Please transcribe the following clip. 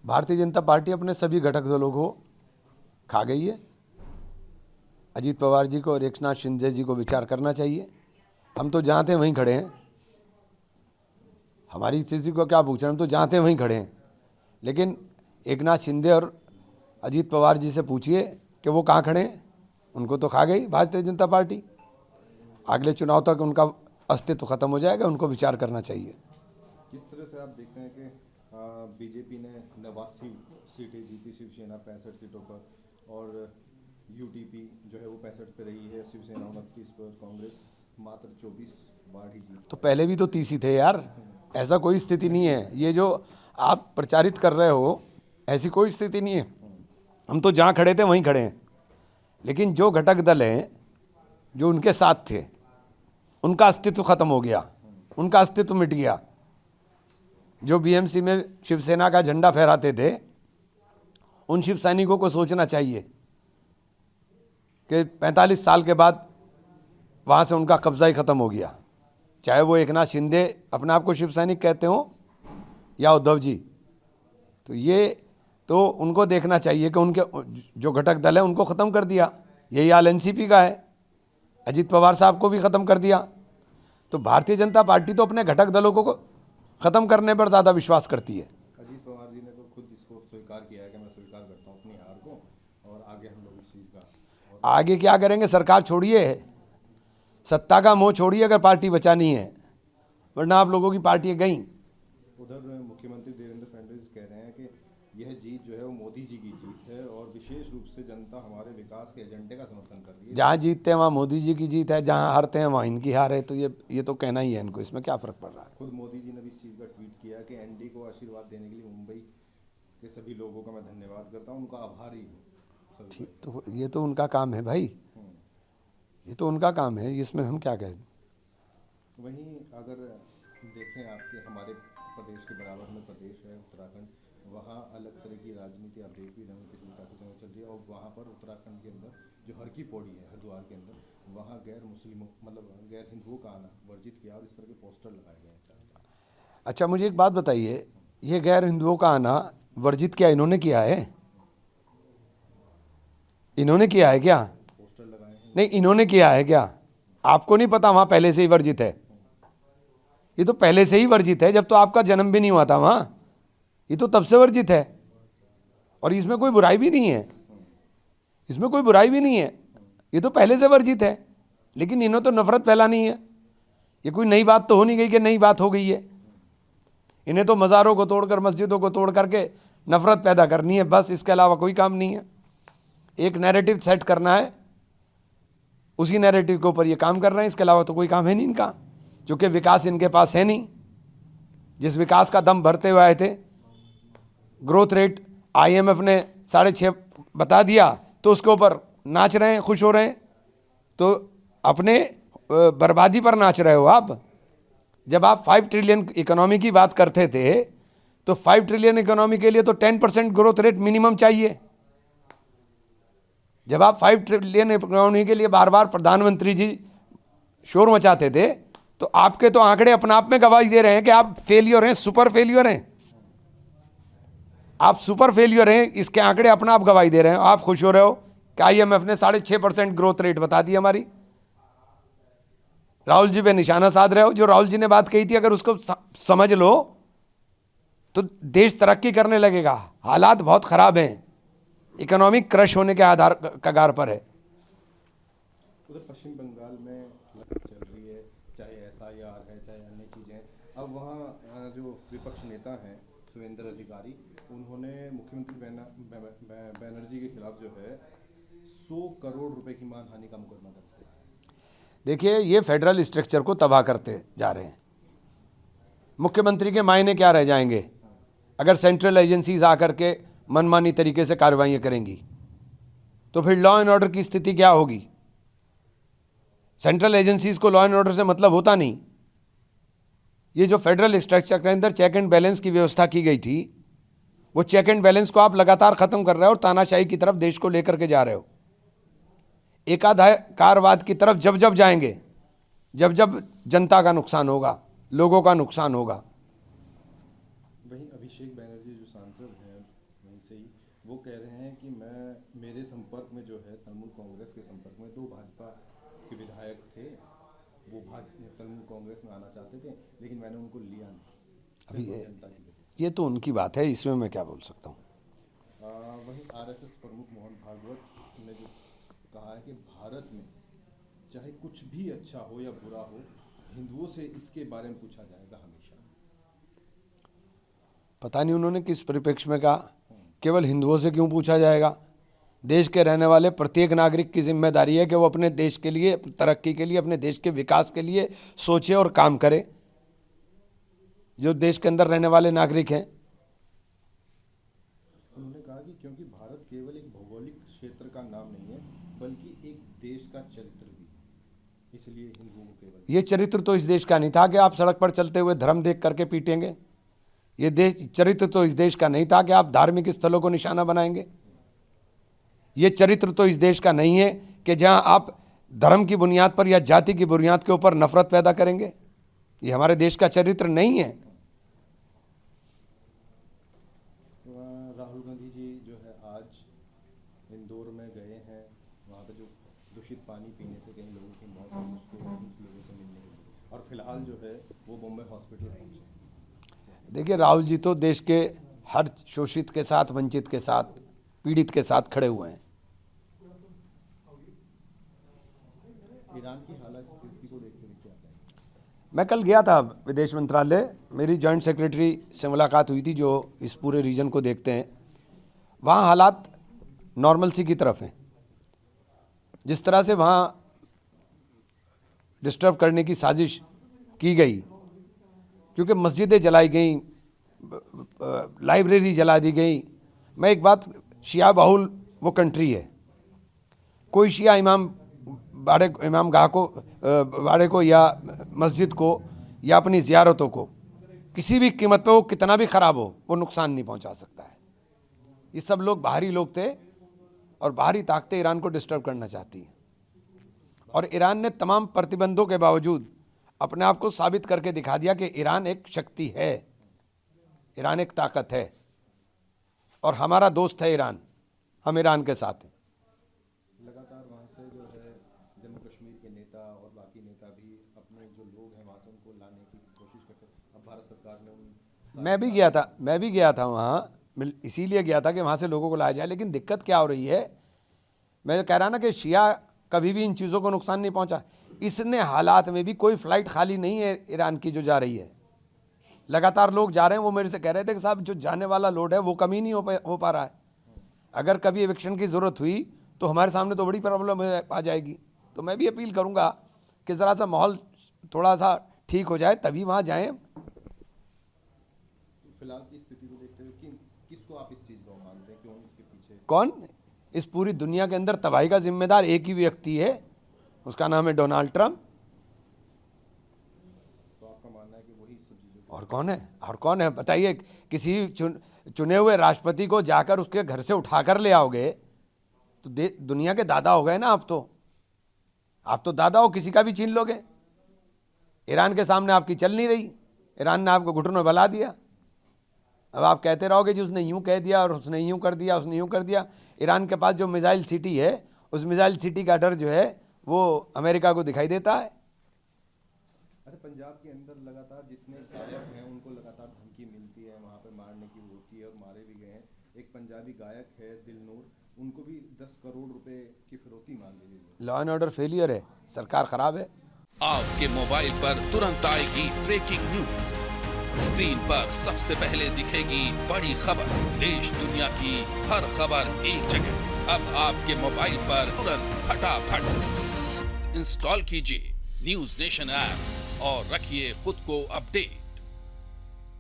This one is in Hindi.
भारतीय जनता पार्टी अपने सभी घटक दलों को खा गई है। अजीत पवार जी को और एकनाथ शिंदे जी को विचार करना चाहिए। हम तो जहाँ थे वहीं खड़े हैं, हमारी स्थिति को क्या पूछ रहे हैं, हम तो जहाँ थे वहीं खड़े हैं। लेकिन एकनाथ शिंदे और अजीत पवार जी से पूछिए कि वो कहाँ खड़े हैं। उनको तो खा गई भारतीय जनता पार्टी। अगले चुनाव तक उनका अस्तित्व खत्म हो जाएगा, उनको विचार करना चाहिए। किस तरह से आप देखते हैं कि बीजेपी ने 89 सीटें जीती, शिवसेना 65 सीटों पर, और यूटीपी जो है वो 65 पे रही है, शिवसेना 29 पर, कांग्रेस मात्र 24 बार ही जीती। तो पहले भी तो 30 ही थे यार, ऐसा कोई स्थिति नहीं है। ये जो आप प्रचारित कर रहे हो, ऐसी कोई स्थिति नहीं है। हम तो जहाँ खड़े थे वहीं खड़े हैं। लेकिन जो घटक दल हैं जो उनके साथ थे, उनका अस्तित्व खत्म हो गया, उनका अस्तित्व मिट गया। जो बीएमसी में शिवसेना का झंडा फहराते थे, उन शिव सैनिकों को सोचना चाहिए कि 45 साल के बाद वहाँ से उनका कब्जा ही खत्म हो गया। चाहे वो एकनाथ शिंदे अपने आप को शिव सैनिक कहते हो या उद्धव जी, तो ये तो उनको देखना चाहिए कि उनके जो घटक दल है उनको ख़त्म कर दिया। यही हाल एनसीपी का है, अजीत पवार साहब को भी ख़त्म कर दिया। तो भारतीय जनता पार्टी तो अपने घटक दलों को ख़त्म करने पर ज़्यादा विश्वास करती है। अजीत पवार जी ने तो खुद इसको स्वीकार किया है कि मैं स्वीकार करता हूँ अपनी हार को, और आगे हम लोग इस चीज़ का आगे क्या करेंगे, सरकार छोड़िए, सत्ता का मोह छोड़िए अगर पार्टी बचानी है, वरना आप लोगों की पार्टियाँ गई। उधर मुख्यमंत्री देवेंद्र फडणवीस कह रहे हैं कि यह जीत जो है वो मोदी जी की जीत है, और विशेष रूप से जनता हमारे विकास के एजेंडे का समर्थन कर रही है। जहाँ जीतते हैं वहाँ मोदी जी की जीत है, जहाँ हारते हैं वहाँ इनकी हार है। तो ये तो कहना ही है इनको, इसमें क्या फ़र्क पड़ रहा है। खुद मोदी जी ने भी इस चीज़ का ट्वीट किया कि एनडी को आशीर्वाद देने के लिए मुंबई के सभी लोगों का मैं धन्यवाद करता हूँ, उनका आभारी हूँ। ठीक, तो ये तो उनका काम है भाई, ये तो उनका काम है, इसमें हम क्या कहें। वहीं अगर देखें आपके हमारे प्रदेश के बराबर में प्रदेश है उत्तराखंड, वहाँ अलग तरह की राजनीति आप देख भी रहे हैं, पिछले काफ़ी समय चल रही है। और वहाँ पर उत्तराखंड के अंदर जो हर की पौड़ी है हरिद्वार के अंदर, वहाँ गैर मुस्लिमों मतलब गैर हिंदुओं का आना वर्जित किया, और इस तरह के पोस्टर लगाए गए हैं। अच्छा, मुझे एक बात बताइए, ये गैर हिंदुओं का आना वर्जित क्या इन्होंने किया है? इन्होंने किया है क्या? पोस्टर लगाए हैं। नहीं, इन्होंने किया है क्या? आपको नहीं पता वहाँ पहले से ही वर्जित है? ये तो पहले से ही वर्जित है, जब तो आपका जन्म भी नहीं हुआ था वहाँ, ये तो तब से वर्जित है। और इसमें कोई बुराई भी नहीं है, इसमें कोई बुराई भी नहीं है, ये तो पहले से वर्जित है। लेकिन इन्होंने तो नफरत फैलानी है। ये कोई नई बात तो हो नहीं गई कि नई बात हो गई है। इन्हें तो मज़ारों को तोड़कर, मस्जिदों को तोड़ करके नफरत पैदा करनी है, बस, इसके अलावा कोई काम नहीं है। एक नैरेटिव सेट करना है, उसी नैरेटिव के ऊपर ये काम कर रहे हैं, इसके अलावा तो कोई काम है नहीं इनका, क्योंकि विकास इनके पास है नहीं। जिस विकास का दम भरते हुए आए थे, ग्रोथ रेट IMF ने 6.5 बता दिया, तो उसके ऊपर नाच रहे हैं, खुश हो रहे हैं। तो अपने बर्बादी पर नाच रहे हो आप। जब आप 5 ट्रिलियन इकोनॉमी की बात करते थे, तो 5 ट्रिलियन इकोनॉमी के लिए तो 10% ग्रोथ रेट मिनिमम चाहिए। जब आप 5 ट्रिलियन इकोनॉमी के लिए बार बार प्रधानमंत्री जी शोर मचाते थे, तो आपके तो आंकड़े अपने आप में गवाही दे रहे हैं कि आप फेलियर हैं, सुपर फेलियर हैं। आप सुपर फेलियर हैं, इसके आंकड़े अपना आप गवाही दे रहे हैं। आप खुश हो रहे हो कि IMF ने 6.5% ग्रोथ रेट बता दी हमारी। राहुल जी पे निशाना साध रहे हो। जो राहुल जी ने बात कही थी, अगर उसको समझ लो तो देश तरक्की करने लगेगा। हालात बहुत खराब हैं, इकोनॉमिक क्रश होने के आधार कगार पर है। उधर पश्चिम बंगाल में चल रही है, चाहे SIR है, चाहे अन्य चीज़ें। अब वहाँ जो विपक्ष नेता हैं सुवेंद्र अधिकारी, उन्होंने मुख्यमंत्री बनर्जी के खिलाफ जो है 100 करोड़ रुपए की मानहानि का मुकदमा दर्ज किया। देखिए, ये फेडरल स्ट्रक्चर को तबाह करते जा रहे हैं। मुख्यमंत्री के मायने क्या रह जाएंगे अगर सेंट्रल एजेंसीज आकर के मनमानी तरीके से कार्रवाइयाँ करेंगी? तो फिर लॉ एंड ऑर्डर की स्थिति क्या होगी? सेंट्रल एजेंसीज को लॉ एंड ऑर्डर से मतलब होता नहीं। ये जो फेडरल स्ट्रक्चर के अंदर चेक एंड बैलेंस की व्यवस्था की गई थी, वो चेक एंड बैलेंस को आप लगातार खत्म कर रहे हो और तानाशाही की तरफ देश को लेकर के जा रहे हो। एकाधिकारवाद की तरफ जब जब जाएंगे, जब जब जनता का नुकसान होगा, लोगों का नुकसान होगा। वहीं अभिषेक बनर्जी जो सांसद हैं वहीं से ही वो कह रहे हैं कि मेरे संपर्क में जो है तृणमूल कांग्रेस के संपर्क में 2 भाजपा के विधायक थे, वो तृणमूल कांग्रेस में आना चाहते थे, लेकिन मैंने उनको लिया नहीं। अभी सिर्फ जनता की वजह से। ये तो उनकी बात है, इसमें मैं क्या बोल सकता हूँ। वहीं आरएसएस प्रमुख मोहन भागवत ने जो कहा है कि भारत में चाहे कुछ भी अच्छा हो या बुरा हो, हिंदुओं से इसके बारे में पूछा जाएगा हमेशा। पता नहीं उन्होंने किस परिप्रेक्ष्य में कहा, केवल हिंदुओं से क्यों पूछा जाएगा। देश के रहने वाले प्रत्येक नागरिक की जिम्मेदारी है कि वो अपने देश के लिए, तरक्की के लिए, अपने देश के विकास के लिए सोचे और काम करे। जो देश के अंदर रहने वाले नागरिक हैं, उन्होंने कहा कि क्योंकि भारत केवल एक भौगोलिक क्षेत्र का नाम नहीं है, बल्कि एक देश का चरित्र भी है, इसलिए हिंदुओं को केवल ये चरित्र तो इस देश का नहीं था कि आप सड़क पर चलते हुए धर्म देख करके पीटेंगे। ये देश चरित्र तो इस देश का नहीं था कि आप धार्मिक स्थलों को निशाना बनाएंगे। ये चरित्र तो इस देश का नहीं है कि जहां आप धर्म की बुनियाद पर या जाति की बुनियाद के ऊपर नफरत पैदा करेंगे। ये हमारे देश का चरित्र नहीं है। राहुल गांधी जी जो है आज इंदौर में गए हैं, वहाँ पे जो दूषित पानी पीने से कई लोगों की मौत हुई, उसको उन लोगों से मिलने के लिए, और फिलहाल जो है वो बॉम्बे हॉस्पिटल पहुँचे। देखिए, राहुल जी तो देश के हर शोषित के साथ, वंचित के साथ, पीड़ित के साथ खड़े हुए हैं। ईरान की हालात स्थिति को देखते हुए क्या कहेंगे? मैं कल गया था विदेश मंत्रालय, मेरी जॉइंट सेक्रेटरी से मुलाकात हुई थी जो इस पूरे रीजन को देखते हैं। वहाँ हालात नॉर्मलसी की तरफ हैं। जिस तरह से वहाँ डिस्टर्ब करने की साजिश की गई, क्योंकि मस्जिदें जलाई गई, लाइब्रेरी जला दी गई। मैं एक बात, शिया बाहुल वो कंट्री है, कोई शिया इमाम बाड़े को या मस्जिद को या अपनी ज़ियारतों को किसी भी कीमत पे, वो कितना भी ख़राब हो, वो नुकसान नहीं पहुंचा सकता है। ये सब लोग बाहरी लोग थे और बाहरी ताकतें ईरान को डिस्टर्ब करना चाहती हैं। और ईरान ने तमाम प्रतिबंधों के बावजूद अपने आप को साबित करके दिखा दिया कि ईरान एक शक्ति है, ईरान एक ताकत है और हमारा दोस्त है ईरान, हम ईरान के साथ हैं। लगातार वहाँ से जो है जम्मू कश्मीर के नेता और बाकी नेता भी अपने जो लोग हैं वहाँ से उनको लाने की कोशिश करते हैं। अब भारत सरकार ने मैं भी गया था वहाँ, इसीलिए गया था कि वहाँ से लोगों को लाया जाए। लेकिन दिक्कत क्या हो रही है, मैं कह रहा ना कि शिया कभी भी इन चीज़ों को नुकसान नहीं पहुँचा। इसने हालात में भी कोई फ़्लाइट खाली नहीं है ईरान की जो जा रही है, लगातार लोग जा रहे हैं। वो मेरे से कह रहे थे कि साहब जो जाने वाला लोड है वो कम ही नहीं हो पा रहा है। अगर कभी एविक्शन की ज़रूरत हुई तो हमारे सामने तो बड़ी प्रॉब्लम आ जाएगी। तो मैं भी अपील करूँगा कि ज़रा सा माहौल थोड़ा सा ठीक हो जाए तभी वहाँ जाएँ। फिलहाल की स्थिति को देखते हुए किसको आप इस चीज़ को मानते हैं, क्यों इसके पीछे? कौन? इस पूरी दुनिया के अंदर तबाही का जिम्मेदार एक ही व्यक्ति है, उसका नाम है डोनाल्ड ट्रंप। तो आपका मानना है कि वही सब चीज़ों और कौन है बताइए। किसी चुने हुए राष्ट्रपति को जाकर उसके घर से उठाकर ले आओगे तो दुनिया के दादा हो गए ना आप तो दादा हो, किसी का भी छीन लोगे। ईरान के सामने आपकी चल नहीं रही, ईरान ने आपको घुटनों में बला दिया। अब आप कहते रहोगे जी उसने यूं कह दिया और उसने यूं कर दिया, उसने यूं कर दिया। ईरान के पास जो मिसाइल सिटी है, उस मिसाइल सिटी का डर जो है वो अमेरिका को दिखाई देता है। अच्छा, पंजाब के अंदर लगातार जितने गायक हैं उनको लगातार धमकी मिलती है, वहाँ पे मारने की होती है और मारे भी गए हैं। एक पंजाबी गायक है दिलनूर, उनको भी 10 करोड़ रुपए की फिरौती मांग ली गई। लॉ एंड ऑर्डर फेलियर है, सरकार खराब है। आपके मोबाइल पर तुरंत आएगी ब्रेकिंग न्यूज, स्क्रीन पर सबसे पहले दिखेगी बड़ी खबर, देश दुनिया की हर खबर एक जगह। अब आपके मोबाइल पर तुरंत फटाफट इंस्टॉल कीजिए न्यूज नेशन ऐप और रखिए खुद को अपडेट।